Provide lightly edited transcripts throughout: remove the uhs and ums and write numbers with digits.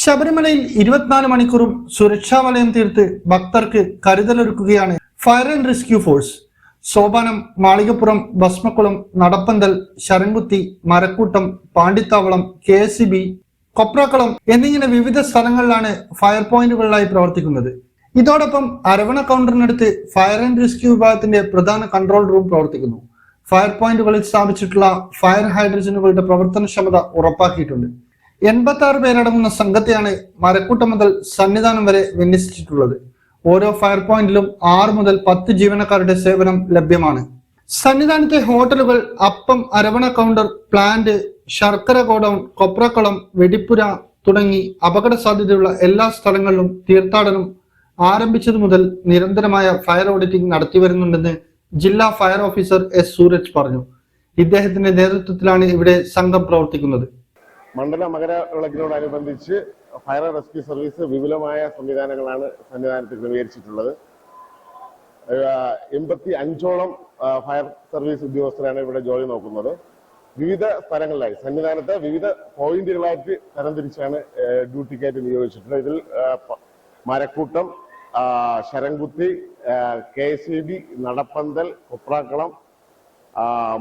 ശബരിമലയിൽ 24 മണിക്കൂറും സുരക്ഷാ വലയം തീർത്ത് ഭക്തർക്ക് കരുതലൊരുക്കുകയാണ് fire and rescue force. Sopanam, Malikappuram, Bhasmakulam, Nadappanthal, Saramkuthi, Marakkoottam, Pandithavalam, KSEB, Koprakulam എന്നിങ്ങനെ വിവിധ സ്ഥലങ്ങളിലാണ് ഫയർ പോയിന്റുകളിലായി പ്രവർത്തിക്കുന്നത്. ഇതോടൊപ്പം അരവണ കൗണ്ടറിനടുത്ത് ഫയർ ആൻഡ് റെസ്ക്യൂ വിഭാഗത്തിന്റെ പ്രധാന കൺട്രോൾ റൂം പ്രവർത്തിക്കുന്നു. ഫയർ പോയിന്റുകളിൽ സ്ഥാപിച്ചിട്ടുള്ള ഫയർ ഹൈഡ്രജനുകളുടെ പ്രവർത്തനക്ഷമത ഉറപ്പാക്കിയിട്ടുണ്ട്. 86 പേരടങ്ങുന്ന സംഘത്തെയാണ് മരക്കൂട്ടം മുതൽ സന്നിധാനം വരെ വിന്യസിച്ചിട്ടുള്ളത്. ഓരോ ഫയർ പോയിന്റിലും 6 മുതൽ 10 ജീവനക്കാരുടെ സേവനം ലഭ്യമാണ്. സന്നിധാനത്തെ ഹോട്ടലുകൾ, അപ്പം, അരവണ കൗണ്ടർ, പ്ലാന്റ്, ശർക്കര ഗോഡൌൺ, കൊപ്രക്കുളം, വെടിപ്പുര തുടങ്ങി അപകട സാധ്യതയുള്ള എല്ലാ സ്ഥലങ്ങളിലും തീർത്ഥാടനം ആരംഭിച്ചതു മുതൽ നിരന്തരമായ ഫയർ ഓഡിറ്റിംഗ് നടത്തിവരുന്നുണ്ടെന്ന് ജില്ലാ ഫയർ ഓഫീസർ S. സൂരജ് പറഞ്ഞു. ഇദ്ദേഹത്തിന്റെ നേതൃത്വത്തിലാണ് ഇവിടെ സംഘം പ്രവർത്തിക്കുന്നത്. മണ്ഡല മകരവിളക്കിനോടനുബന്ധിച്ച് ഫയർ റെസ്ക്യൂ സർവീസ് വിപുലമായ സംവിധാനങ്ങളാണ് സന്നിധാനത്ത് ക്രമീകരിച്ചിട്ടുള്ളത്. 85ഓളം ഫയർ സർവീസ് ഉദ്യോഗസ്ഥരാണ് ഇവിടെ ജോലി നോക്കുന്നത്. വിവിധ സ്ഥലങ്ങളിലായി സന്നിധാനത്തെ വിവിധ പോയിന്റുകളായിട്ട് തരംതിരിച്ചാണ് ഡ്യൂട്ടിക്കായിട്ട് നിയോഗിച്ചിട്ടുള്ളത്. ഇതിൽ മരക്കൂട്ടം, ശരംകുത്തി, KSEB, നടപ്പന്തൽ, കൊപ്രാക്കുളം,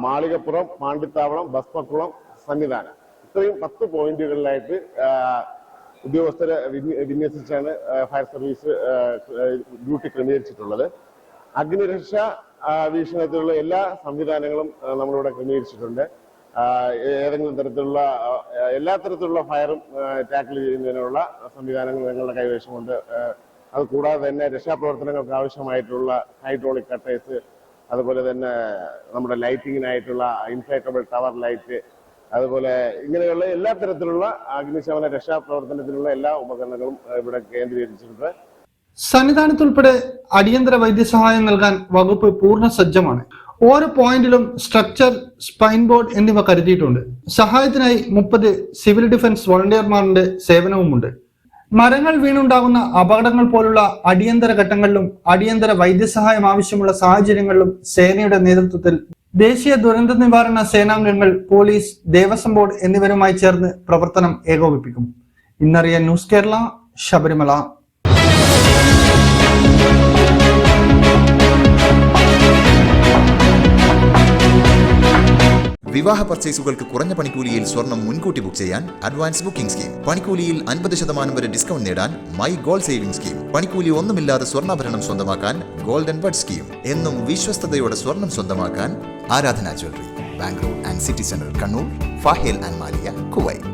മാളികപ്പുറം, പാണ്ടിത്താവളം, ഭസ്മക്കുളം, സന്നിധാനം, ഇത്രയും 10 പോയിന്റുകളിലായിട്ട് ഉദ്യോഗസ്ഥരെ വിന്യസിച്ചാണ് ഫയർ സർവീസ് ഡ്യൂട്ടി ക്രമീകരിച്ചിട്ടുള്ളത്. അഗ്നിരക്ഷാ വീക്ഷണത്തിലുള്ള എല്ലാ സംവിധാനങ്ങളും നമ്മളിവിടെ ക്രമീകരിച്ചിട്ടുണ്ട്. ഏതെങ്കിലും തരത്തിലുള്ള എല്ലാ തരത്തിലുള്ള ഫയറും ടാക്കിൾ ചെയ്യുന്നതിനുള്ള സംവിധാനങ്ങൾ ഞങ്ങളുടെ കൈവശമുണ്ട്. അത് കൂടാതെ തന്നെ രക്ഷാപ്രവർത്തനങ്ങൾക്ക് ആവശ്യമായിട്ടുള്ള ഹൈഡ്രോളിക് കട്ടേഴ്സ്, അതുപോലെ തന്നെ നമ്മുടെ ലൈറ്റിങ്ങിനായിട്ടുള്ള ഇൻഫ്ലേറ്റബിൾ ടവർ ലൈറ്റ്, അതുപോലെ ഇങ്ങനെയുള്ള എല്ലാ തരത്തിലുള്ള അഗ്നിശമന രക്ഷാപ്രവർത്തനത്തിനുള്ള എല്ലാ ഉപകരണങ്ങളും ഇവിടെ കേന്ദ്രീകരിച്ചിട്ടുണ്ട്. സന്നിധാനത്തുൾപ്പെടെ അടിയന്തര വൈദ്യസഹായം നൽകാൻ വകുപ്പ് പൂർണ്ണ സജ്ജമാണ്. ഓരോ പോയിന്റിലും സ്ട്രക്ചർ, സ്പൈൻ ബോർഡ് എന്നിവ കരുതിയിട്ടുണ്ട്. സഹായത്തിനായി 30 സിവിൽ ഡിഫൻസ് വോളണ്ടിയർമാരുടെ സേവനവുമുണ്ട്. മരങ്ങൾ വീണുണ്ടാകുന്ന അപകടങ്ങൾ പോലുള്ള അടിയന്തര ഘട്ടങ്ങളിലും അടിയന്തര വൈദ്യസഹായം ആവശ്യമുള്ള സാഹചര്യങ്ങളിലും സേനയുടെ നേതൃത്വത്തിൽ ദേശീയ ദുരന്ത നിവാരണ സേനാംഗങ്ങൾ, പോലീസ്, ദേവസ്വം ബോർഡ് എന്നിവരുമായി ചേർന്ന് പ്രവർത്തനം ഏകോപിപ്പിക്കും. ഇന്നറിയാൻ ന്യൂസ് കേരള, ശബരിമല. വിവാഹ പർച്ചേസുകൾക്ക് കുറഞ്ഞ പണിക്കൂലിയിൽ സ്വർണം മുൻകൂട്ടി ബുക്ക് ചെയ്യാൻ അഡ്വാൻസ് ബുക്കിംഗ് സ്കീം. പണിക്കൂലിയിൽ 50% വരെ ഡിസ്കൗണ്ട് നേടാൻ മൈ ഗോൾഡ് സേവിംഗ് സ്കീം. പണിക്കൂലി ഒന്നുമില്ലാതെ സ്വർണ്ണാഭരണം സ്വന്തമാക്കാൻ ഗോൾഡൻ ബഡ് സ്കീം. എന്നും വിശ്വസ്തയോടെ സ്വർണം സ്വന്തമാക്കാൻ ആരാധന jewellery, Bangalore and city centre, Kannur, ഫാഹേൽ and Maliya, Kuwait.